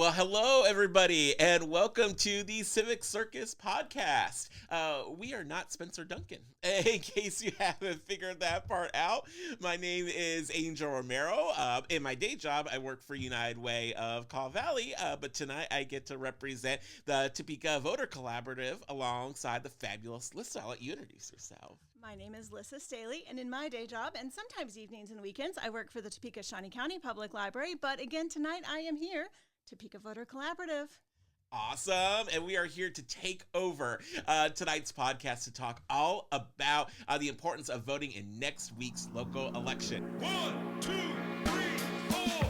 Well, hello, everybody, and welcome to the Civic Circus podcast. We are not Spencer Duncan. In case you haven't figured that part out, my name is Angel Romero. In my day job, I work for United Way of Caw Valley, but tonight I get to represent the Topeka Voter Collaborative alongside the fabulous Lissa. I'll let you introduce yourself. My name is Lissa Staley, and in my day job, and sometimes evenings and weekends, I work for the Topeka Shawnee County Public Library. But again, tonight I am here, Topeka Voter Collaborative. Awesome. And we are here to take over tonight's podcast to talk all about the importance of voting in next week's local election. 1, 2, 3, 4.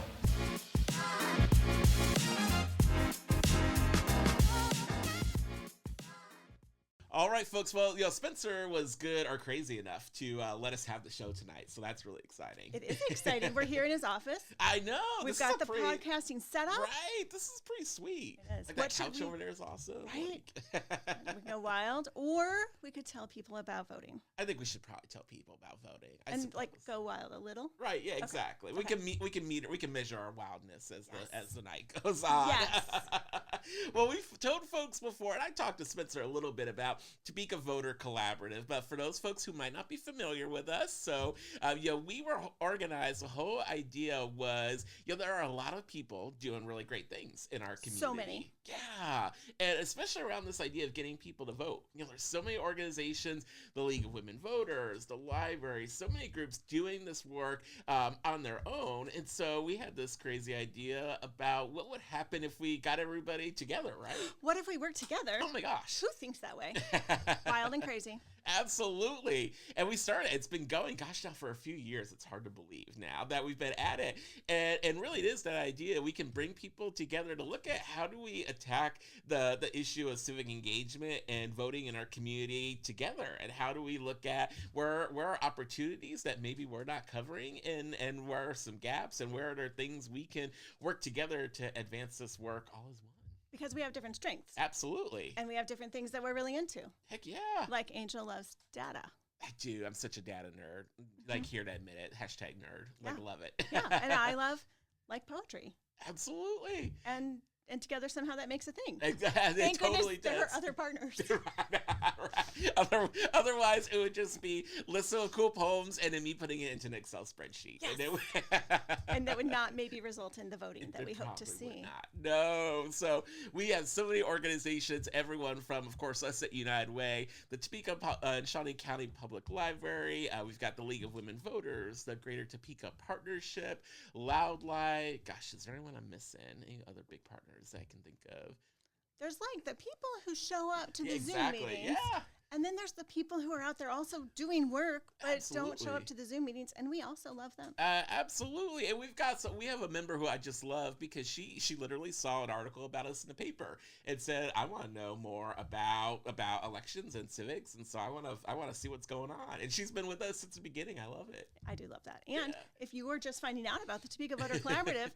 All right, folks. Well, Spencer was good or crazy enough to let us have the show tonight, so that's really exciting. It is exciting. We're here in his office. I know. We've got the podcasting set up. Right. This is pretty sweet. It is. Like that couch over there is awesome. Right. We can go wild, or we could tell people about voting. I think we should probably tell people about voting. Go wild a little. Right. Yeah. Exactly. Okay. We can measure our wildness as the night goes on. Yes. Well, we've told folks before, and I talked to Spencer a little bit about Topeka Voter Collaborative, but for those folks who might not be familiar with us, so we were organized. The whole idea was, there are a lot of people doing really great things in our community. So many. Yeah, and especially around this idea of getting people to vote. There's so many organizations, the League of Women Voters, the library, so many groups doing this work on their own. And so we had this crazy idea about what would happen if we got everybody together, right? What if we work together? Oh my gosh. Who thinks that way? Wild and crazy. Absolutely. And we started, it's been going, now for a few years. It's hard to believe now that we've been at it. And really it is that idea. We can bring people together to look at how do we attack the issue of civic engagement and voting in our community together. And how do we look at where are opportunities that maybe we're not covering and where are some gaps and where are there things we can work together to advance this work all as one. Because we have different strengths. Absolutely. And we have different things that we're really into. Heck yeah. Like Angel loves data. I do. I'm such a data nerd. Here to admit it. Hashtag nerd. Love it. Yeah. And I love poetry. Absolutely. And together somehow that makes a thing. Exactly. Thank totally goodness there are other partners. right. Otherwise, it would just be lists of cool poems and then me putting it into an Excel spreadsheet. Yes. And that would not maybe result in the voting that we hope to see. No. So we have so many organizations, everyone from, of course, us at United Way, the Topeka and Shawnee County Public Library. We've got the League of Women Voters, the Greater Topeka Partnership, Loud Light. Gosh, is there anyone I'm missing? Any other big partners I can think of? There's like the people who show up to the exactly, Zoom meetings. Yeah. And then there's the people who are out there also doing work, but Absolutely. don't show up to the Zoom meetings, and we also love them. Absolutely, and we have a member who I just love because she literally saw an article about us in the paper and said, "I want to know more about elections and civics, and so I want to see what's going on." And she's been with us since the beginning. I love it. I do love that. And if you were just finding out about the Topeka Voter Collaborative,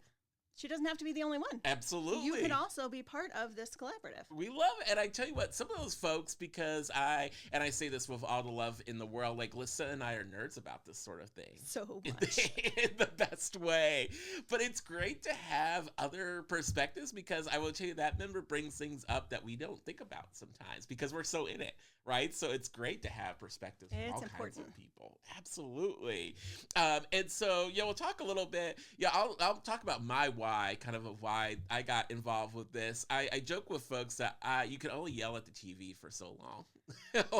she doesn't have to be the only one. Absolutely. You can also be part of this collaborative. We love it. And I tell you what, some of those folks, because I say this with all the love in the world, like Lissa and I are nerds about this sort of thing. So much. In the best way. But it's great to have other perspectives because I will tell you that member brings things up that we don't think about sometimes because we're so in it, right? So it's great to have perspectives from all kinds of people. Absolutely. And so, we'll talk a little bit. I'll talk about my why, kind of why I got involved with this. I joke with folks that you can only yell at the TV for so long.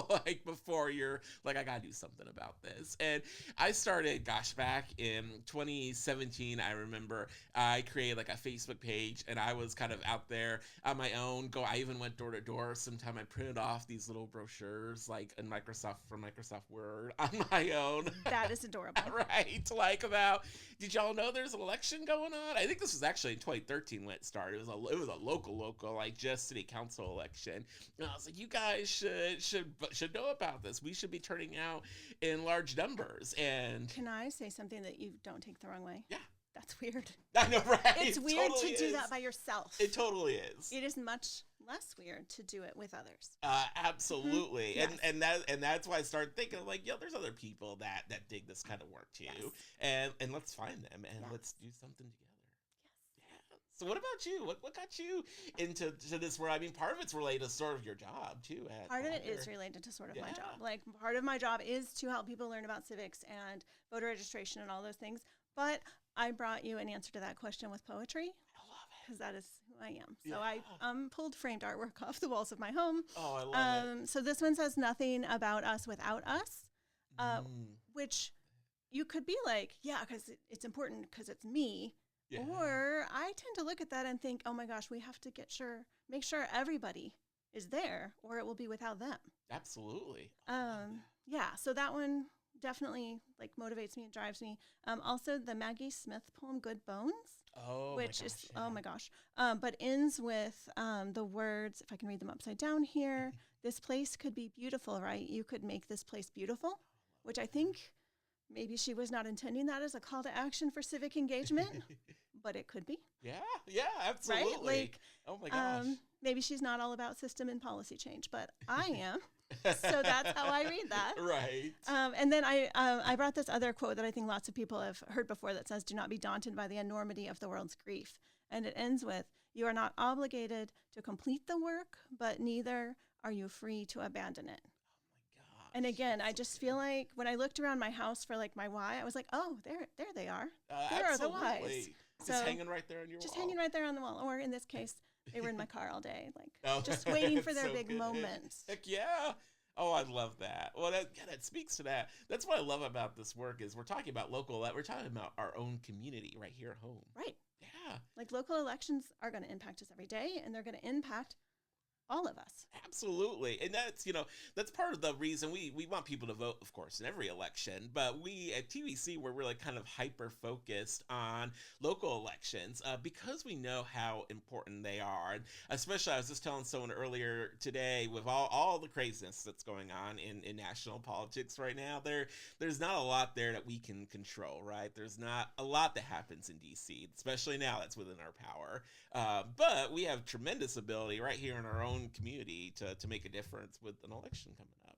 Like before you're like, I gotta do something about this. And I started, back in 2017, I remember I created like a Facebook page and I was kind of out there on my own. I even went door to door. Sometime I printed off these little brochures like in Microsoft Word on my own. That is adorable. Right. Like about, did y'all know there's an election going on? I think this was actually in 2013 when it started. It was a local, like just city council election. And I was like, you guys should know about this. We should be turning out in large numbers. And can I say something that you don't take the wrong way? Yeah. That's weird. I know, right? It's weird to do that by yourself. It totally is. It is much less weird to do it with others. Absolutely. Mm-hmm. Yes. And that's why I started thinking like, there's other people that dig this kind of work too. Yes. And let's find them and let's do something together. So what about you? What got you into this? Where I mean, part of it's related to sort of your job too. Part of it is related to sort of my job. Like part of my job is to help people learn about civics and voter registration and all those things. But I brought you an answer to that question with poetry. I love it. Because that is who I am. So I pulled framed artwork off the walls of my home. Oh, I love it. So this one says nothing about us without us, which you could be like, yeah, because it's important because it's me. Yeah. Or I tend to look at that and think, oh my gosh, we have to make sure everybody is there or it will be without them. Absolutely. Yeah, so that one definitely like motivates me and drives me. Also the Maggie Smith poem, Good Bones. Oh, which my gosh, is, oh my gosh, but ends with the words, if I can read them upside down here, this place could be beautiful, right? You could make this place beautiful, which I think maybe she was not intending that as a call to action for civic engagement, but it could be. Yeah, absolutely. Right? Like, oh my gosh. Maybe she's not all about system and policy change, but I am. So that's how I read that. Right. And then I brought this other quote that I think lots of people have heard before that says, do not be daunted by the enormity of the world's grief. And it ends with, you are not obligated to complete the work, but neither are you free to abandon it. And again, I just feel like when I looked around my house for like my why, I was like, oh, there they are. There are the whys. Just hanging right there on your wall. Just hanging right there on the wall. Or in this case, they were in my car all day, like just waiting for their big moments. Heck yeah. Oh, I love that. Well, that speaks to that. That's what I love about this work is we're talking about we're talking about our own community right here at home. Right. Yeah. Like local elections are going to impact us every day, and they're going to impact all of us. Absolutely. And that's part of the reason we want people to vote, of course, in every election. But we at TVC, we're really kind of hyper focused on local elections because we know how important they are. And especially, I was just telling someone earlier today with all the craziness that's going on in national politics right now, there's not a lot there that we can control, right? There's not a lot that happens in DC, especially now that's within our power. But we have tremendous ability right here in our own community to make a difference with an election coming up.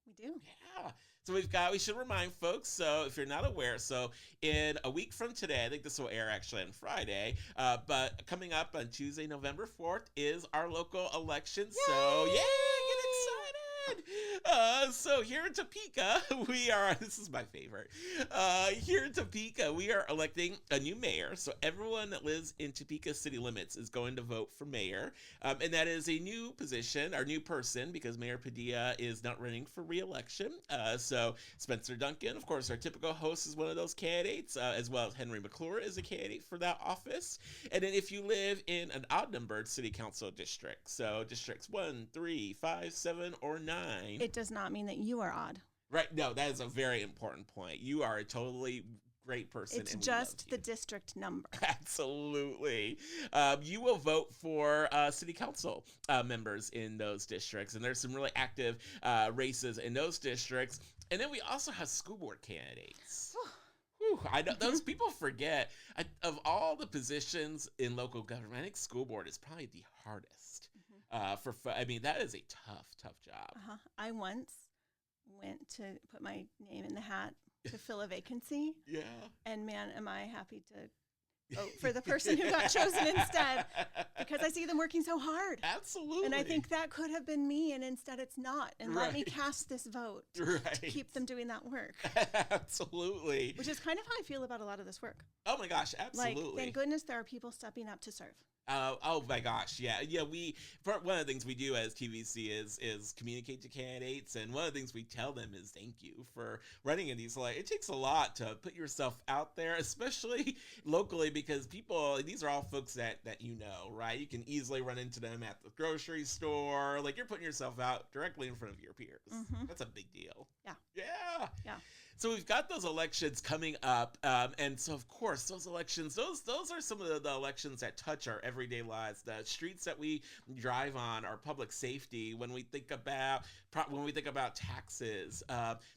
We do. Yeah. So we should remind folks, so if you're not aware, so in a week from today, I think this will air actually on Friday, but coming up on Tuesday, November 4th is our local election. Yay! So yeah, get excited. So here in Topeka, this is my favorite. Here in Topeka, we are electing a new mayor. So everyone that lives in Topeka city limits is going to vote for mayor. And that is a new position, or new person, because Mayor Padilla is not running for re-election. So Spencer Duncan, of course, our typical host, is one of those candidates, as well as Henry McClure is a candidate for that office. And then if you live in an odd-numbered city council district, so districts 1, 3, 5, 7, or 9. It does not mean that you are odd. Right. No, that is a very important point. You are a totally great person. It's just the district number. Absolutely. You will vote for city council members in those districts. And there's some really active races in those districts. And then we also have school board candidates. Whew, I know those people forget. Of all the positions in local government, I think school board is probably the hardest. That is a tough job. I once went to put my name in the hat to fill a vacancy. Yeah. And man, am I happy to vote for the person who got chosen instead, because I see them working so hard. Absolutely. And I think that could have been me, and instead it's not. And let me cast this vote to keep them doing that work. Absolutely. Which is kind of how I feel about a lot of this work. Oh my gosh, absolutely. Like, thank goodness there are people stepping up to serve. Oh my gosh, yeah. One of the things we do as TVC is communicate to candidates, and one of the things we tell them is thank you for running in these. It takes a lot to put yourself out there, especially locally, because these are all folks that you know, right? You can easily run into them at the grocery store. Like, you're putting yourself out directly in front of your peers. Mm-hmm. That's a big deal. Yeah. So we've got those elections coming up, and so of course those elections, those are some of the elections that touch our everyday lives. The streets that we drive on, our public safety. When we think about taxes,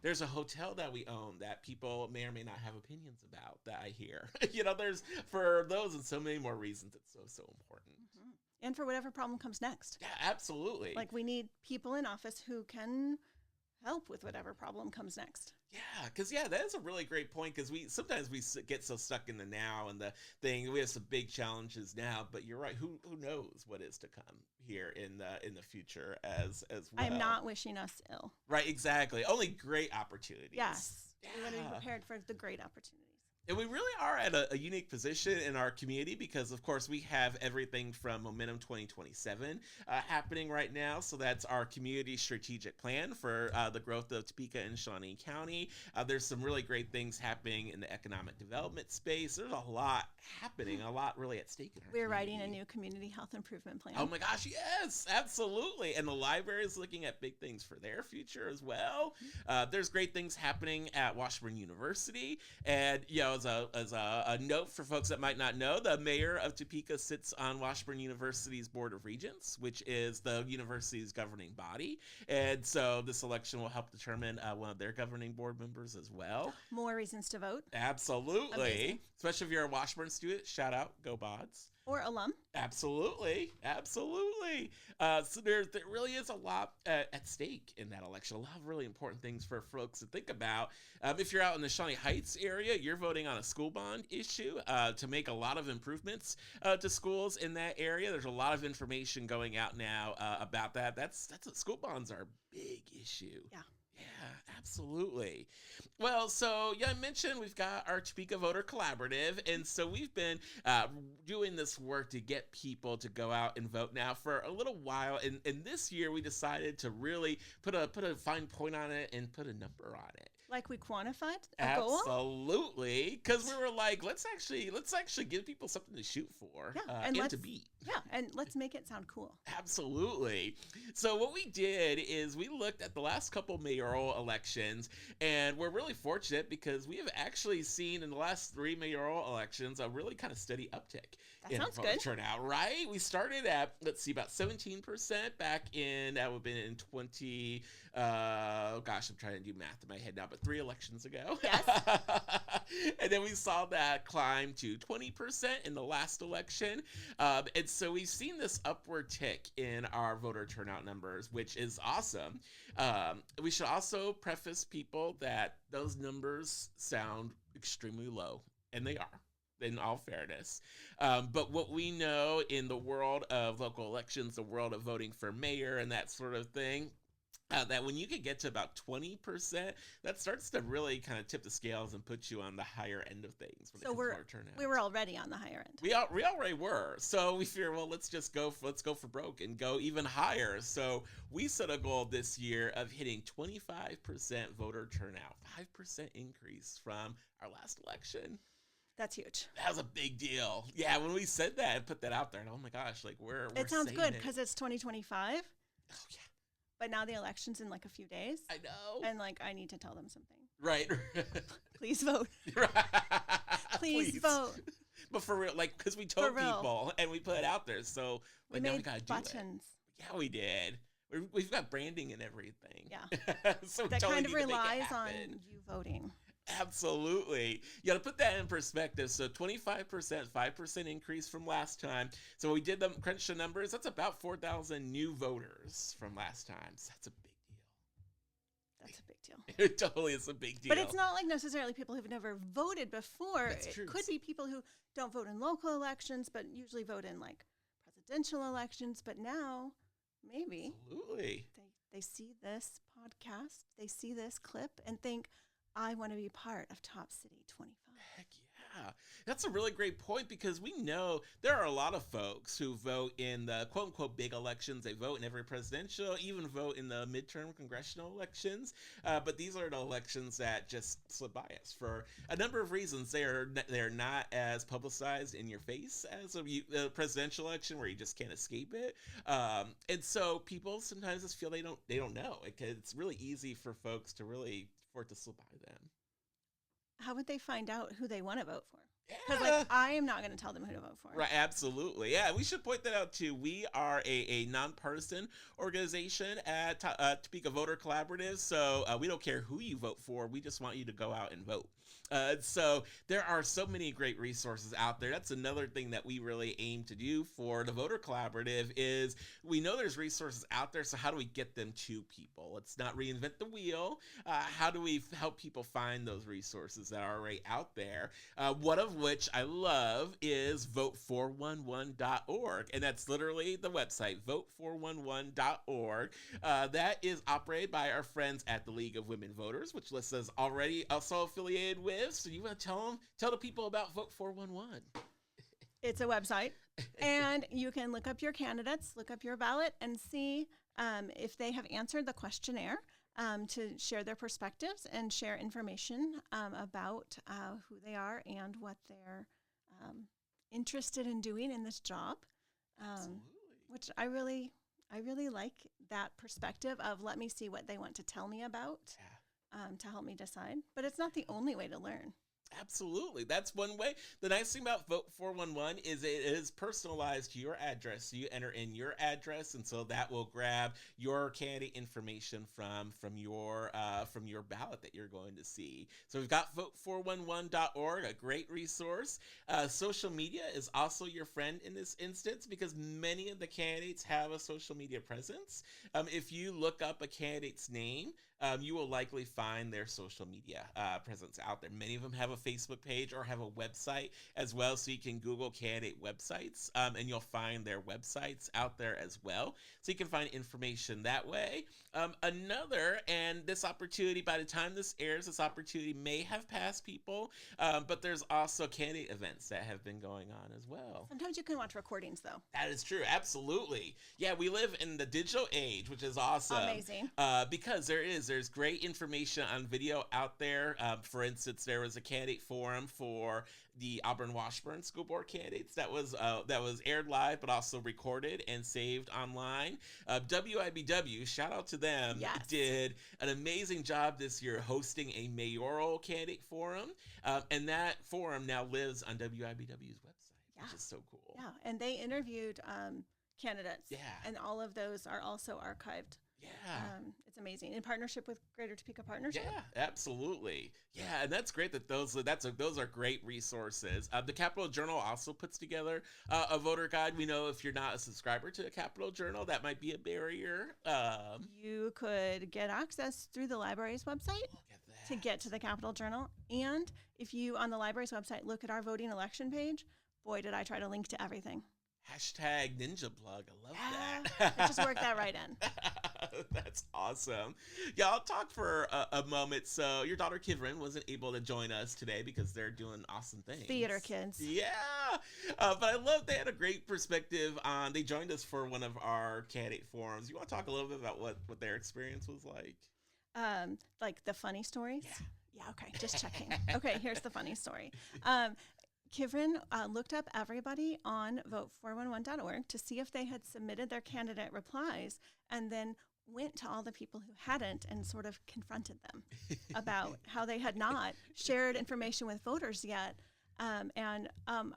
there's a hotel that we own that people may or may not have opinions about. That I hear, there's for those and so many more reasons. It's so important. Mm-hmm. And for whatever problem comes next. Yeah, absolutely. Like, we need people in office who can help with whatever problem comes next. Yeah, because that is a really great point. Because we sometimes get so stuck in the now and the thing. We have some big challenges now, but you're right. Who knows what is to come here in the future as well. I'm not wishing us ill. Right, exactly. Only great opportunities. Yes, Yeah. we want to be prepared for the great opportunities. And we really are at a unique position in our community because, of course, we have everything from Momentum 2027 happening right now. So that's our community strategic plan for the growth of Topeka and Shawnee County. There's some really great things happening in the economic development space. There's a lot happening, a lot really at stake in our We're community. writing a new community health improvement plan. Oh my gosh, yes, absolutely. And the library is looking at big things for their future as well. There's great things happening at Washburn University. And, as a note for folks that might not know, the mayor of Topeka sits on Washburn University's Board of Regents, which is the university's governing body. And so this election will help determine one of their governing board members as well. More reasons to vote. Absolutely. Amazing. Especially if you're a Washburn student, shout out, go Bods. Or alum. Absolutely. So there really is a lot at stake in that election. A lot of really important things for folks to think about. If you're out in the Shawnee Heights area, you're voting on a school bond issue to make a lot of improvements to schools in that area. There's a lot of information going out now about that. That's school bonds are a big issue. Yeah, absolutely. Well, so I mentioned we've got our Topeka Voter Collaborative, and so we've been doing this work to get people to go out and vote now for a little while. And this year we decided to really put a fine point on it and put a number on it. Like we quantified a goal? Absolutely, because we were like, let's actually give people something to shoot for and to beat. Yeah, and let's make it sound cool. Absolutely. So what we did is we looked at the last couple mayoral elections, and we're really fortunate because we have actually seen in the last 3 mayoral elections a really kind of steady uptick in voter turnout, right? We started at, about 17% back in, that would have been in 20, I'm trying to do math in my head now, but 3 elections ago. Yes. And then we saw that climb to 20% in the last election. And so we've seen this upward tick in our voter turnout numbers, which is awesome. We should also preface people that those numbers sound extremely low, and they are, in all fairness. But what we know in the world of local elections, the world of voting for mayor and that sort of thing, that when you can get to about 20%, that starts to really kind of tip the scales and put you on the higher end of things when it comes to voter turnout. We were already on the higher end. We already were. So we figured, well, let's go for broke and go even higher. So we set a goal this year of hitting 25% voter turnout, 5% increase from our last election. That's huge. That was a big deal. Yeah, when we said that and put that out there, and oh my gosh, like we're it sounds good because because it's 2025. Oh yeah. But now the election's in like a few days. I know. And like I need to tell them something. Right. Please vote. Please vote. But for real, like, because we told people and we put it out there, so we now made we gotta do buttons. It. Yeah, we did. We've got branding and everything. Yeah. So that totally kind of relies on happen. you voting. Absolutely. You got to put that in perspective. So 25%, 5% increase from last time. So we did crunch the numbers. That's about 4,000 new voters from last time. So that's a big deal. That's a big deal. It totally is a big deal. But it's not like necessarily people who've never voted before. That's true. It could be people who don't vote in local elections, but usually vote in like presidential elections. But now, maybe. Absolutely. They see this podcast, they see this clip and think, I want to be part of Top City 25. Heck yeah. That's a really great point because we know there are a lot of folks who vote in the quote unquote big elections. They vote in every presidential, even vote in the midterm congressional elections. But these are the elections that just slip by us for a number of reasons. They're not as publicized in your face as a presidential election where you just can't escape it. And so people sometimes just feel they don't know. It's really easy for folks to really for it to slip by them. How would they find out who they want to vote for? Because Yeah. I am not going to tell them who to vote for. Right, absolutely. Yeah, we should point that out too. We are a nonpartisan organization at Topeka Voter Collaborative, so we don't care who you vote for. We just want you to go out and vote. So there are so many great resources out there. That's another thing that we really aim to do for the Voter Collaborative is we know there's resources out there, so how do we get them to people? Let's not reinvent the wheel. How do we help people find those resources that are already out there? One of which I love is vote411.org. And that's literally the website, vote411.org. That is operated by our friends at the League of Women Voters, which Lissa's already also affiliated with. So you want to tell the people about Vote 411? It's a website, and you can look up your candidates, look up your ballot, and see if they have answered the questionnaire. To share their perspectives and share information about who they are and what they're interested in doing in this job. Which I really like that perspective of let me see what they want to tell me about to help me decide. But it's not the only way to learn. Absolutely. That's one way. The nice thing about Vote 411 is it is personalized to your address. So you enter in your address, and so that will grab your candidate information from your ballot that you're going to see. So we've got vote411.org, a great resource. Social media is also your friend in this instance because many of the candidates have a social media presence. If you look up a candidate's name, you will likely find their social media presence out there. Many of them have a Facebook page or have a website as well, so you can Google candidate websites and you'll find their websites out there as well. So you can find information that way. And this opportunity, by the time this airs, this opportunity may have passed people, but there's also candidate events that have been going on as well. Sometimes you can watch recordings, though. That is true. Absolutely. Yeah, we live in the digital age, which is awesome. Amazing. Because there's great information on video out there. For instance, there was a candidate forum for the Auburn-Washburn School Board candidates that was aired live, but also recorded and saved online. WIBW, shout out to them, yes, did an amazing job this year hosting a mayoral candidate forum, and that forum now lives on WIBW's website, which is so cool. Yeah, and they interviewed candidates. Yeah. And all of those are also archived. Yeah. It's amazing in partnership with Greater Topeka Partnership. Yeah, absolutely. Yeah, and that's great that those are great resources. The Capitol Journal also puts together a voter guide. We know if you're not a subscriber to the Capitol Journal, that might be a barrier. You could get access through the library's website to get to the Capitol Journal. And if you, on the library's website, look at our voting election page, boy, did I try to link to everything. Hashtag Ninja Plug. I love that. I just worked that right in. That's awesome. Yeah, I'll talk for a moment. So your daughter Kivrin wasn't able to join us today because they're doing awesome things. Theater kids. Yeah. But I love they had a great perspective on, they joined us for one of our candidate forums. You want to talk a little bit about what their experience was like? Like the funny stories? Yeah, okay, just checking. Okay, here's the funny story. Kivrin looked up everybody on vote411.org to see if they had submitted their candidate replies, and then went to all the people who hadn't and sort of confronted them about how they had not shared information with voters yet. I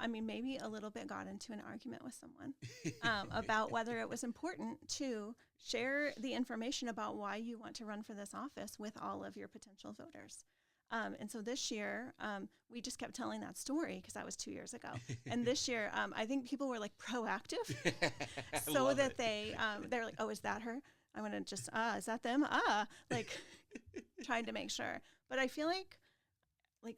mean, maybe a little bit got into an argument with someone about whether it was important to share the information about why you want to run for this office with all of your potential voters. And so this year, we just kept telling that story because that was 2 years ago. And this year, I think people were like proactive so that they're like, oh, is that her? I'm going to just, is that them? Like trying to make sure. But I feel like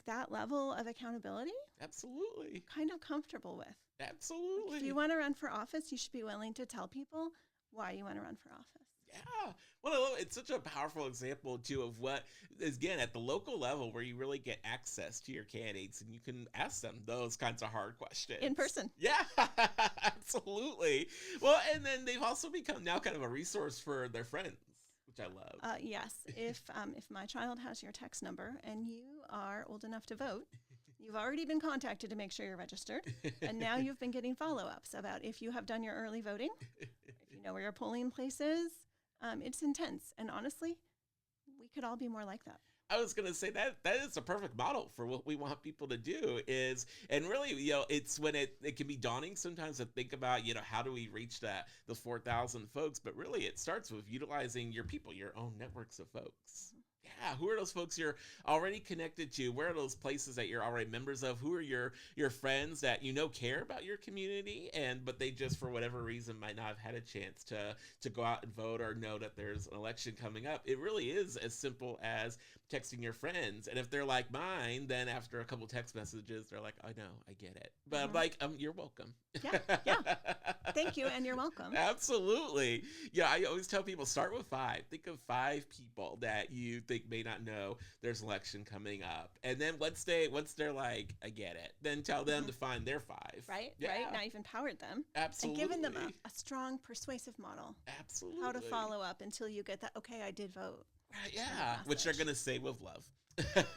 that level of accountability. Absolutely. Kind of comfortable with. Absolutely. If you want to run for office, you should be willing to tell people why you want to run for office. Yeah. Well, it's such a powerful example, too, of what is, again, at the local level where you really get access to your candidates and you can ask them those kinds of hard questions. In person. Yeah, absolutely. Well, and then they've also become now kind of a resource for their friends, which I love. Yes. If my child has your text number and you are old enough to vote, you've already been contacted to make sure you're registered. And now you've been getting follow-ups about if you have done your early voting, if you know where your polling place is. It's intense. And honestly, we could all be more like that. I was gonna say that is a perfect model for what we want people to do is, and really, it's when it can be daunting sometimes to think about, how do we reach the 4,000 folks, but really it starts with utilizing your people, your own networks of folks. Yeah, who are those folks you're already connected to? Where are those places that you're already members of? Who are your friends that care about your community, but they just for whatever reason might not have had a chance to go out and vote or know that there's an election coming up? It really is as simple as texting your friends, and if they're like mine, then after a couple text messages, they're like, "I know, I get it," but I'm like, "You're welcome." Yeah. Thank you, and you're welcome. Absolutely. Yeah, I always tell people start with 5. Think of 5 people that you think may not know there's an election coming up, and then once they're like, "I get it," then tell them to find their 5. Right. Yeah. Right. Now you've empowered them. Absolutely. And given them a strong, persuasive model. Absolutely. How to follow up until you get that. Okay, I did vote. Right, yeah, which they're gonna say with love.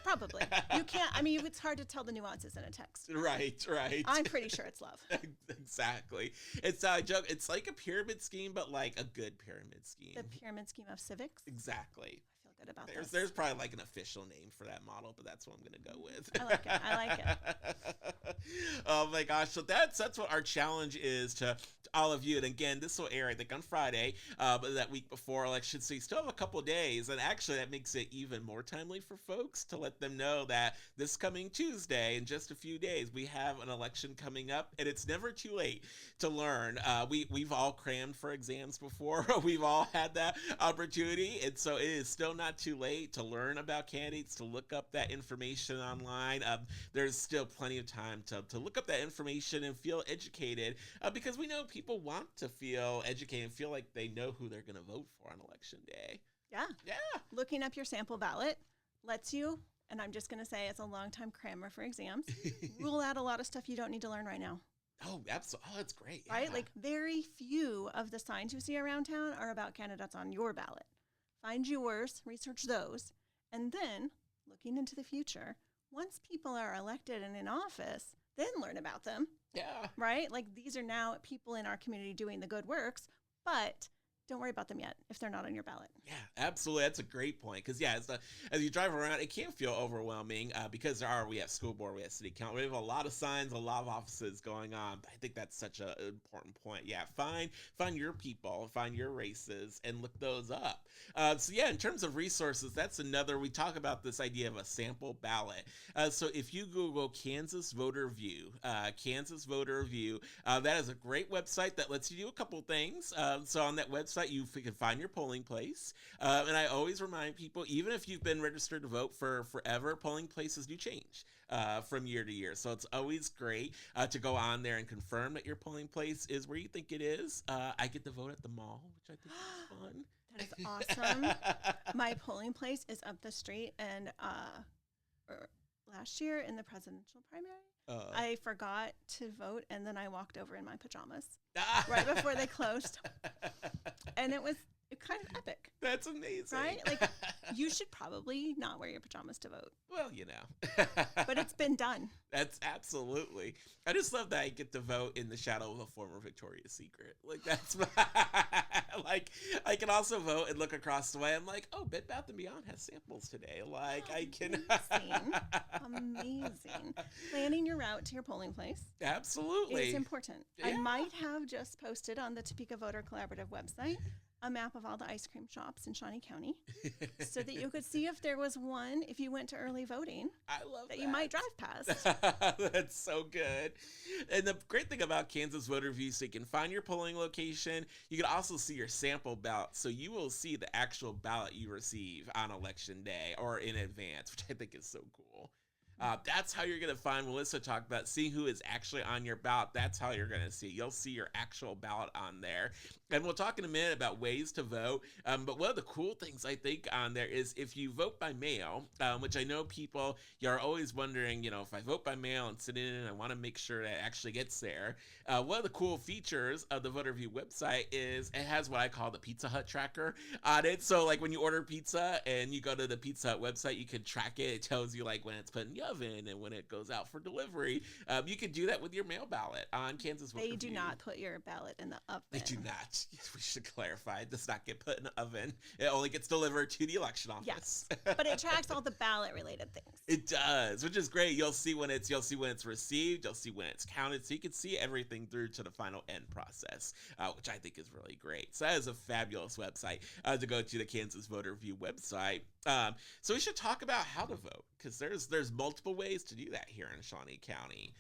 Probably. You can't. I mean, it's hard to tell the nuances in a text. Right. I'm pretty sure it's love. Exactly. It's a joke. It's like a pyramid scheme, but like a good pyramid scheme. The pyramid scheme of civics. Exactly. I feel good about this. There's probably like an official name for that model, but that's what I'm gonna go with. I like it. Oh my gosh! So that's what our challenge is to all of you. And again, this will air I think on Friday, but that week before election, so you still have a couple days. And actually, that makes it even more timely for folks to let them know that this coming Tuesday, in just a few days, we have an election coming up, and it's never too late to learn. We've all crammed for exams before. We've all had that opportunity, and so it is still not too late to learn about candidates, to look up that information online. There's still plenty of time to look up that information and feel educated, because we know people want to feel educated and feel like they know who they're going to vote for on election day. Yeah. Yeah. Looking up your sample ballot lets you, and I'm just going to say as a longtime crammer for exams, rule out a lot of stuff you don't need to learn right now. Oh, absolutely. Oh, that's great. Yeah. Right? Like very few of the signs you see around town are about candidates on your ballot. Find yours, research those, and then looking into the future, once people are elected and in office, then learn about them. Yeah. Right? Like these are now people in our community doing the good works, but don't worry about them yet if they're not on your ballot. Yeah, absolutely. That's a great point. Because, yeah, as you drive around, it can feel overwhelming because we have school board, we have city council, we have a lot of signs, a lot of offices going on. But I think that's such an important point. Yeah, find your people, find your races, and look those up. So, yeah, in terms of resources, that's another, we talk about this idea of a sample ballot. So if you Google Kansas Voter View, that is a great website that lets you do a couple things. So on that website, you can find your polling place. And I always remind people, even if you've been registered to vote for forever, polling places do change from year to year. So it's always great to go on there and confirm that your polling place is where you think it is. I get to vote at the mall, which I think is fun. That is awesome. My polling place is up the street, and last year in the presidential primary, I forgot to vote, and then I walked over in my pajamas right before they closed. And it was kind of epic. That's amazing. Right? Like, you should probably not wear your pajamas to vote. Well, But it's been done. That's absolutely. I just love that I get to vote in the shadow of a former Victoria's Secret. Like, that's like, I can also vote and look across the way. I'm like, oh, Bed Bath & Beyond has samples today. Like, I can. Amazing. Planning your route to your polling place. Absolutely. It's important. Yeah. I might have just posted on the Topeka Voter Collaborative website a map of all the ice cream shops in Shawnee County so that you could see if there was one, if you went to early voting, I love that you might drive past. That's so good. And the great thing about Kansas Voter View, so you can find your polling location. You can also see your sample ballot. So you will see the actual ballot you receive on election day or in advance, which I think is so cool. That's how you're going to find Melissa talk about seeing who is actually on your ballot. That's how you're going to see. You'll see your actual ballot on there. And we'll talk in a minute about ways to vote. But one of the cool things I think on there is if you vote by mail, which I know people, you're always wondering, if I vote by mail and sit in and I want to make sure that it actually gets there. One of the cool features of the Voter View website is it has what I call the Pizza Hut tracker on it. So like when you order pizza and you go to the Pizza Hut website, you can track it. It tells you like when it's putting oven and when it goes out for delivery. You can do that with your mail ballot on Kansas Voter They do View. not put your ballot in the oven. They do not. Yes, we should clarify. It does not get put in the oven. It only gets delivered to the election office. Yes, but it tracks all the ballot-related things. It does, which is great. You'll see when it's received. You'll see when it's counted, so you can see everything through to the final end process, which I think is really great. So that is a fabulous website to go to, the Kansas Voter View website. So we should talk about how to vote, because there's multiple ways to do that here in Shawnee County.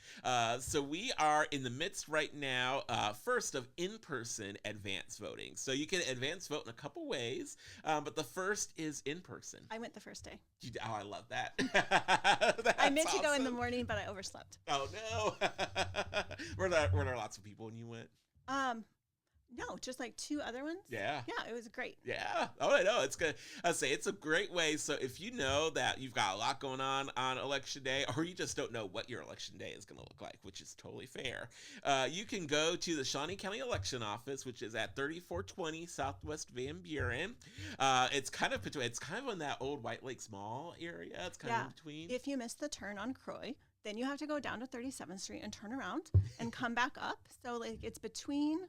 So we are in the midst right now, first of in-person advance voting. So you can advance vote in a couple ways, but the first is in person. I went the first day. Oh, I love that. I meant to go in the morning, but I overslept. Oh no! were there lots of people when you went? No, just like 2 other ones. Yeah. Yeah, it was great. Yeah. Oh, I know. It's good. I say it's a great way. So if you know that you've got a lot going on election day, or you just don't know what your election day is going to look like, which is totally fair, you can go to the Shawnee County Election Office, which is at 3420 Southwest Van Buren. It's kind of in that old White Lakes Mall area. It's kind of in between. If you miss the turn on Croy, then you have to go down to 37th Street and turn around and come back up. So like it's between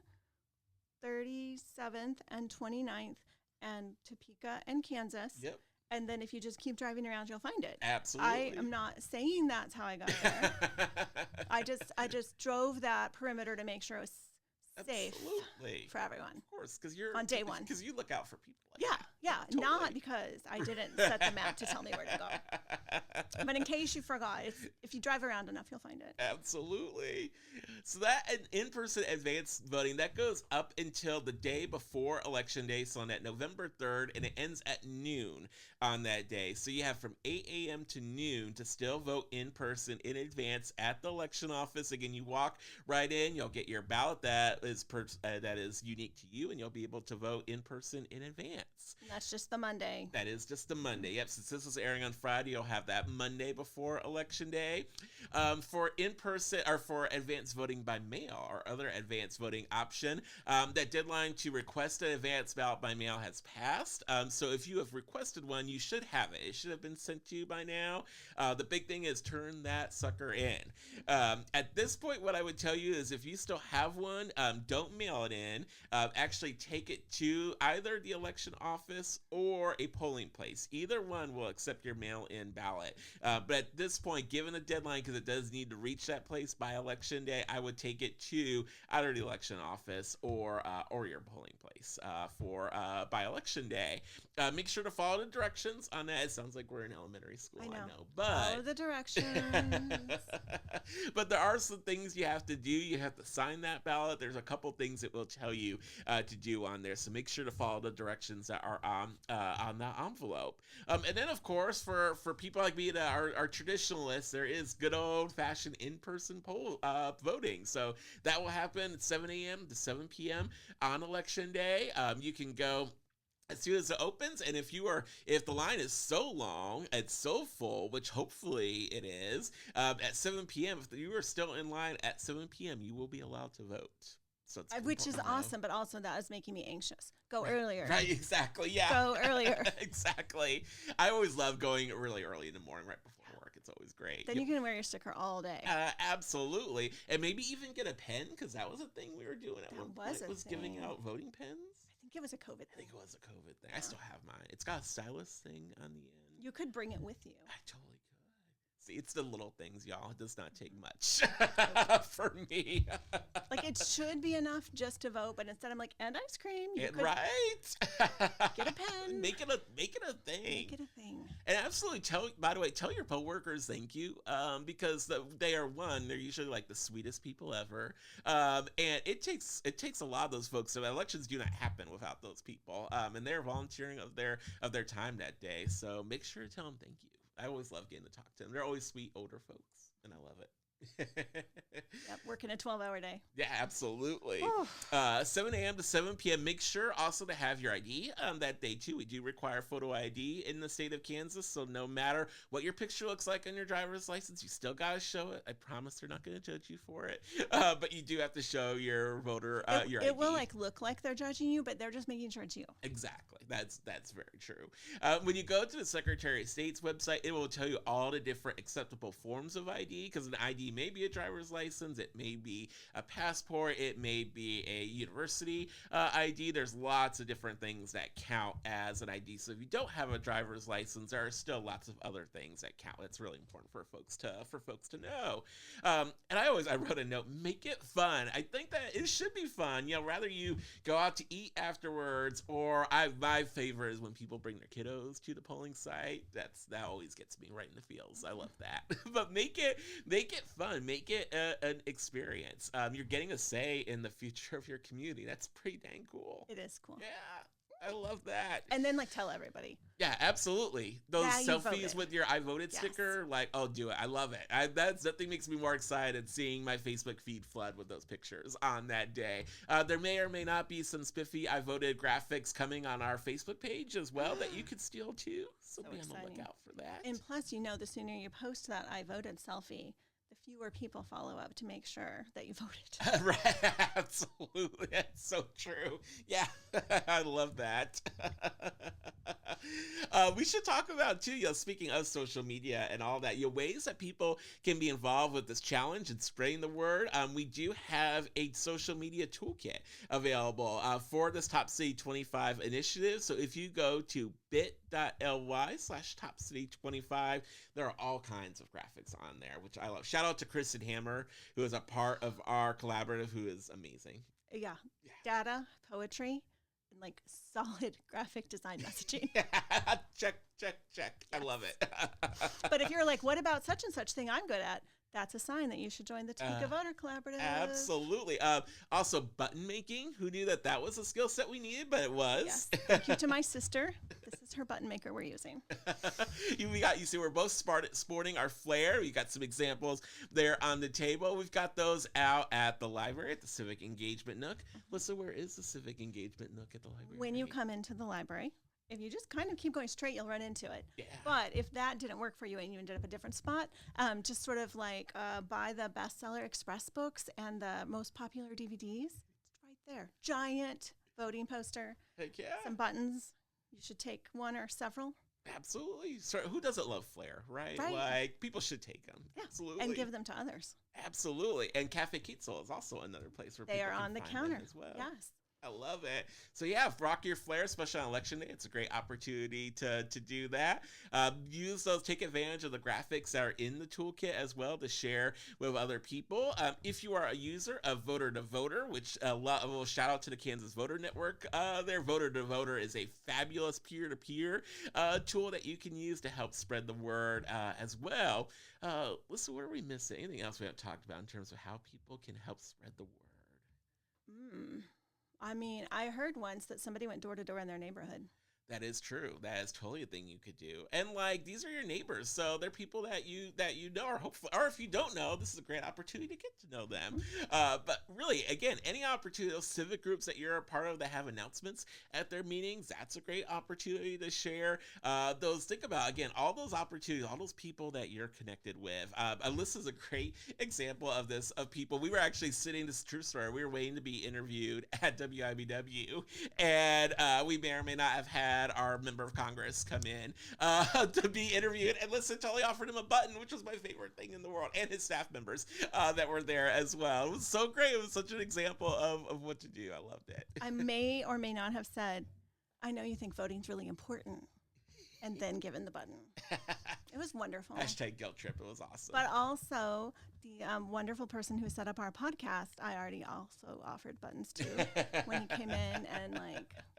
37th and 29th and Topeka and Kansas. Yep. And then if you just keep driving around, you'll find it. Absolutely. I am not saying that's how I got there. I just drove that perimeter to make sure it was safe for everyone. Of course, because you're on day one. Because you look out for people. Totally. Not because I didn't set the map to tell me where to go. But in case you forgot, if you drive around enough, you'll find it. Absolutely. So that in-person advance voting, that goes up until the day before Election Day, so on that November 3rd, and it ends at noon on that day. So you have from 8 a.m. to noon to still vote in person in advance at the election office. Again, you walk right in, you'll get your ballot that is unique to you, and you'll be able to vote in person in advance. And that's just the Monday. That is just the Monday. Yep, since this is airing on Friday, you'll have that Monday before Election Day. For in-person or for advance voting by mail or other advance voting option, that deadline to request an advance ballot by mail has passed. So if you have requested one, you should have it. It should have been sent to you by now. The big thing is turn that sucker in. At this point, what I would tell you is if you still have one, don't mail it in. Actually take it to either the election office or a polling place. Either one will accept your mail-in ballot. But at this point, given the deadline, because it does need to reach that place by Election Day, I would take it to either the election office or your polling place by Election Day. Make sure to follow the directions on that. It sounds like we're in elementary school. I know, but follow the directions. But there are some things you have to do. You have to sign that ballot. There's a couple things it will tell you to do on there. So make sure to follow the directions that are on the envelope. And then, of course, for people like me that are traditionalists, there is good old-fashioned in-person voting. So that will happen at 7 a.m. to 7 p.m. on Election Day. You can go as soon as it opens, and if the line is so long, it's so full, which hopefully it is, at 7 p.m., if you are still in line at 7 p.m., you will be allowed to vote. So which is awesome, but also that is making me anxious. Go earlier. Right, exactly, yeah. Go earlier. Exactly. I always love going really early in the morning right before work. It's always great. Then you can wear your sticker all day. Absolutely. And maybe even get a pen, because that was a thing we were doing at one point. Was giving out voting pens. I think it was a COVID thing. I think it was a COVID thing. I still have mine. It's got a stylus thing on the end. You could bring it with you. I totally could. See, it's the little things, y'all. It does not take much for me. Like, it should be enough just to vote, but instead I'm like, and ice cream. Right. Get a pen. Make it a thing. Make it a thing. And absolutely tell your coworkers thank you, because they're usually like the sweetest people ever. And it takes a lot of those folks. So elections do not happen without those people. And they're volunteering of their time that day. So make sure to tell them thank you. I always love getting to talk to them. They're always sweet older folks, and I love it. Yep, working a 12-hour day. Yeah, absolutely. Oh. 7 a.m. to 7 p.m. Make sure also to have your ID that day, too. We do require photo ID in the state of Kansas, so no matter what your picture looks like on your driver's license, you still got to show it. I promise they're not going to judge you for it, but you do have to show your voter your ID. It will look like they're judging you, but they're just making sure it's you. Exactly. That's very true. When you go to the Secretary of State's website, it will tell you all the different acceptable forms of ID, because an ID may be a driver's license, it may be a passport, it may be a university ID. There's lots of different things that count as an ID. So if you don't have a driver's license, there are still lots of other things that count. That's really important for folks to know. And I wrote a note, make it fun. I think that it should be fun. Rather you go out to eat afterwards, or my favorite is when people bring their kiddos to the polling site. That always gets me right in the feels. I love that. But make it fun. Make it an experience. You're getting a say in the future of your community. That's pretty dang cool. It is cool. Yeah, I love that. And then tell everybody. Yeah, absolutely. Those selfies with your I voted sticker, I'll do it. I love it. That's nothing makes me more excited seeing my Facebook feed flood with those pictures on that day. There may or may not be some spiffy I voted graphics coming on our Facebook page as well that you could steal too. So be on the lookout for that. And plus, the sooner you post that I voted selfie, the fewer people follow up to make sure that you voted. Right, absolutely. That's so true. Yeah, I love that. We should talk about, too, speaking of social media and all that, ways that people can be involved with this challenge and spreading the word. We do have a social media toolkit available for this Top City 25 initiative. So if you go to bit.ly/TopCity25, there are all kinds of graphics on there, which I love. Shout out to Kristen Hammer, who is a part of our collaborative, who is amazing. Yeah. Data, poetry, and solid graphic design messaging. Check. Yes. I love it. But if you're what about such and such thing I'm good at? That's a sign that you should join the Topeka Voter Collaborative. Absolutely. Also, button making. Who knew that was a skill set we needed, but it was. Yes. Thank you to my sister. This is her button maker we're using. You see, we're both sporting our flair. We got some examples there on the table. We've got those out at the library, at the Civic Engagement Nook. Lisa, where is the Civic Engagement Nook at the library? When you come into the library. If you just kind of keep going straight, you'll run into it. Yeah. But if that didn't work for you and you ended up a different spot, just sort of buy the bestseller express books and the most popular DVDs. It's right there. Giant voting poster. Heck yeah. Some buttons. You should take one or several. Absolutely. So who doesn't love flair, right? People should take them. Yeah. Absolutely. And give them to others. Absolutely. And Cafe Kitzel is also another place where they people are can on the find counter them as well. Yes. I love it. So yeah, rock your flair, especially on election day. It's a great opportunity to do that. Take advantage of the graphics that are in the toolkit as well to share with other people. If you are a user of Voter to Voter, which a little shout out to the Kansas Voter Network, their Voter to Voter is a fabulous peer-to-peer tool that you can use to help spread the word as well. Listen, what are we missing? Anything else we haven't talked about in terms of how people can help spread the word? I heard once that somebody went door to door in their neighborhood. That is true. That is totally a thing you could do. And these are your neighbors, so they're people that you know, or hopefully, or if you don't know, this is a great opportunity to get to know them. But really, again, any opportunity, those civic groups that you're a part of that have announcements at their meetings, that's a great opportunity to share think about, again, all those opportunities, all those people that you're connected with. Alyssa is a great example of this, of people. We were actually sitting, this is a true story, we were waiting to be interviewed at WIBW, and we may or may not have had our member of Congress come in to be interviewed, and Listen totally offered him a button, which was my favorite thing in the world, and his staff members that were there as well. It was so great. It was such an example of what to do. I loved it. I may or may not have said, I know you think voting's really important, and then given the button. It was wonderful. Hashtag guilt trip. It was awesome. But also, the wonderful person who set up our podcast, I already also offered buttons to when he came in, and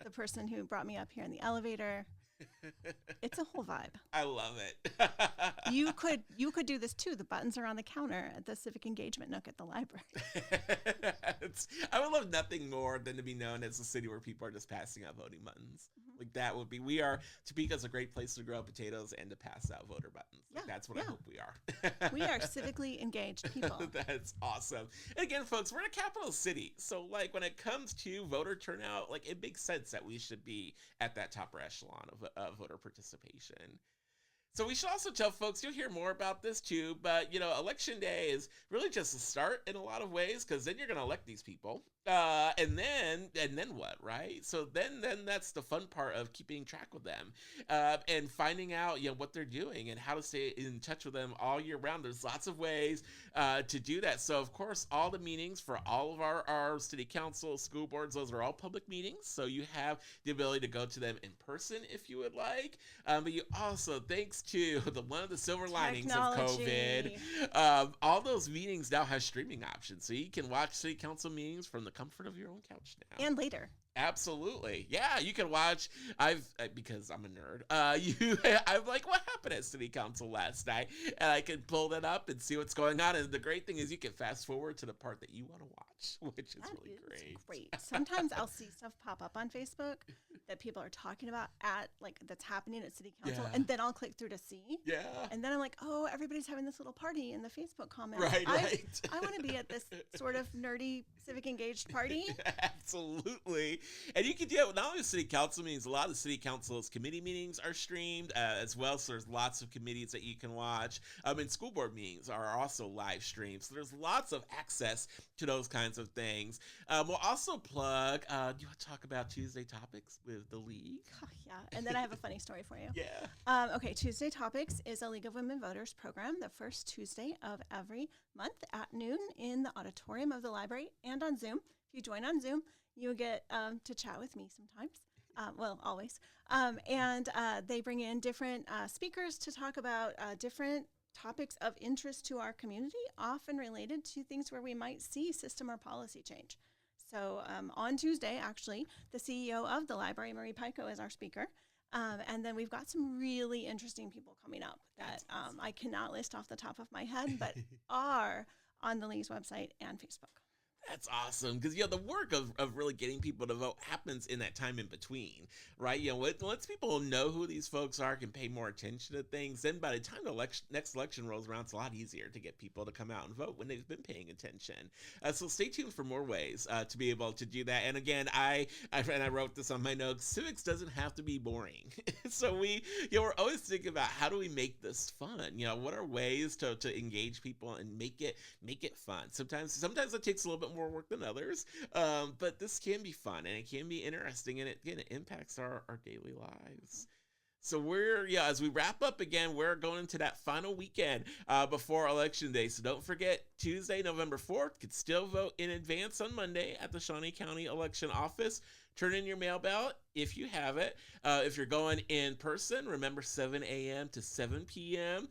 the person who brought me up here in the elevator. It's It's a whole vibe. I love it. You could do this too. The buttons are on the counter at the Civic Engagement Nook at the library. I would love nothing more than to be known as a city where people are just passing out voting buttons. Mm-hmm. Like that would be, Topeka's a great place to grow potatoes and to pass out voter buttons. Like that's what I hope we are. We are civically engaged people. That's awesome. And again, folks, we're in a capital city. So like when it comes to voter turnout, like it makes sense that we should be at that top echelon of voter participation. So we should also tell folks, you'll hear more about this too, but election day is really just a start in a lot of ways, because then you're going to elect these people. And then what, right? So then that's the fun part of keeping track with them, and finding out, what they're doing and how to stay in touch with them all year round. There's lots of ways to do that. So of course, all the meetings for all of our city council, school boards, those are all public meetings. So you have the ability to go to them in person if you would like. But you also, thanks to one of the silver linings of COVID, all those meetings now have streaming options. So you can watch city council meetings from the comfort of your own couch now. And later. Absolutely. Yeah, you can watch. Because I'm a nerd. I'm like, what happened at city council last night? And I can pull that up and see what's going on. And the great thing is you can fast forward to the part that you want to watch, which is really great. Sometimes I'll see stuff pop up on Facebook that people are talking about that's happening at city council, and then I'll click through to see. Yeah. And then I'm like, oh, everybody's having this little party in the Facebook comments. Right. I want to be at this sort of nerdy civic engaged party. Absolutely. And you can do it with not only city council meetings, a lot of city council's committee meetings are streamed as well. So there's lots of committees that you can watch. And school board meetings are also live streamed. So there's lots of access to those kinds of things. We'll also plug, do you want to talk about Tuesday Topics with the League? Oh, yeah. And then I have a funny story for you. Yeah. Okay. Tuesday Topics is a League of Women Voters program, the first Tuesday of every month at noon in the auditorium of the library and on Zoom. If you join on Zoom, you get to chat with me sometimes. Well, always. And they bring in different speakers to talk about different topics of interest to our community, often related to things where we might see system or policy change. So on Tuesday, actually, the CEO of the library, Marie Pico, is our speaker. And then we've got some really interesting people coming up that I cannot list off the top of my head, but are on the League's website and Facebook. That's awesome, because the work of really getting people to vote happens in that time in between, right? Once people know who these folks are, can pay more attention to things, then by the time the next election rolls around, it's a lot easier to get people to come out and vote when they've been paying attention. So stay tuned for more ways to be able to do that. And again, I wrote this on my notes. Civics doesn't have to be boring. So we're always thinking about how do we make this fun? What are ways to engage people and make it fun? Sometimes it takes a little bit more work than others, but this can be fun and it can be interesting, and it impacts our daily lives. So as we wrap up again, we're going into that final weekend before Election Day. So don't forget, Tuesday, November 4th, can still vote in advance on Monday at the Shawnee County Election Office. Turn in your mail ballot if you have it. If you're going in person, remember 7 a.m. to 7 p.m.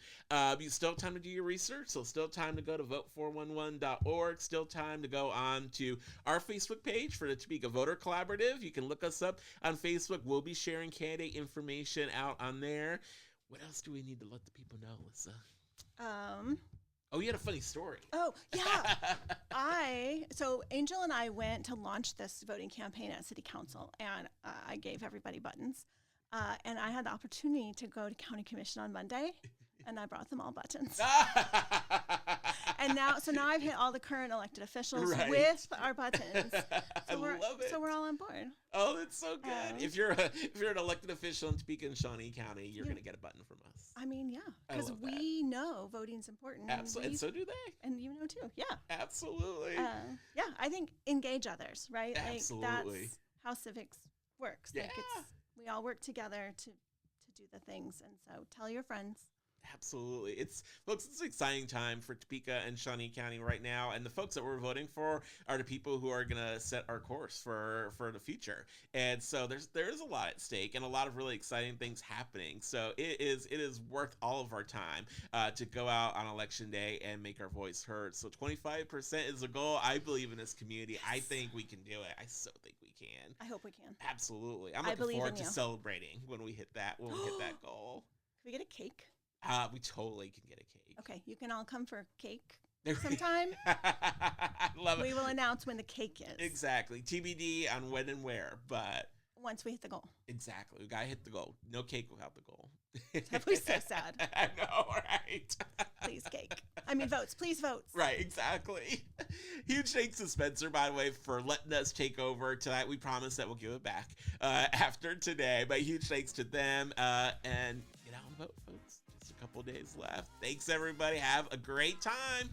You still have time to do your research, so still time to go to vote411.org. Still time to go on to our Facebook page for the Topeka Voter Collaborative. You can look us up on Facebook. We'll be sharing candidate information out on there. What else do we need to let the people know, Lisa? Oh, you had a funny story. Oh, yeah. So Angel and I went to launch this voting campaign at City Council, and I gave everybody buttons. And I had the opportunity to go to County Commission on Monday, and I brought them all buttons. And now I've hit all the current elected officials with our buttons. I love it. So we're all on board. Oh, that's so good. If you're an elected official in Topeka and Shawnee County, you're going to get a button from us. I mean, yeah, because we know voting's important. Absolutely, and so do they. And you know too. Yeah. Absolutely. I think engage others, right? Absolutely. Like that's how civics works. Yeah. Like we all work together to do the things, and so tell your friends. Absolutely. It's an exciting time for Topeka and Shawnee County right now, and the folks that we're voting for are the people who are going to set our course for the future. And so there is a lot at stake and a lot of really exciting things happening. So it is worth all of our time to go out on election day and make our voice heard. So 25% is a goal. I believe in this community. I think we can do it. I so think we can. can. I hope we can. Absolutely. I'm I looking believe forward in to you. celebrating when we hit that goal. Can we get a cake? We totally can get a cake. Okay, you can all come for cake sometime. I love We it. will announce when the cake is. Exactly. TBD on when and where, but Once we hit the goal. exactly. We got to hit the goal. No cake without the goal. That was so sad. I know, right? Please cake. I mean votes. Please votes. Right, exactly. Huge thanks to Spencer, by the way, for letting us take over tonight. We promise that we'll give it back after today. But huge thanks to them. And get out and vote, folks. Just a couple days left. Thanks, everybody. Have a great time.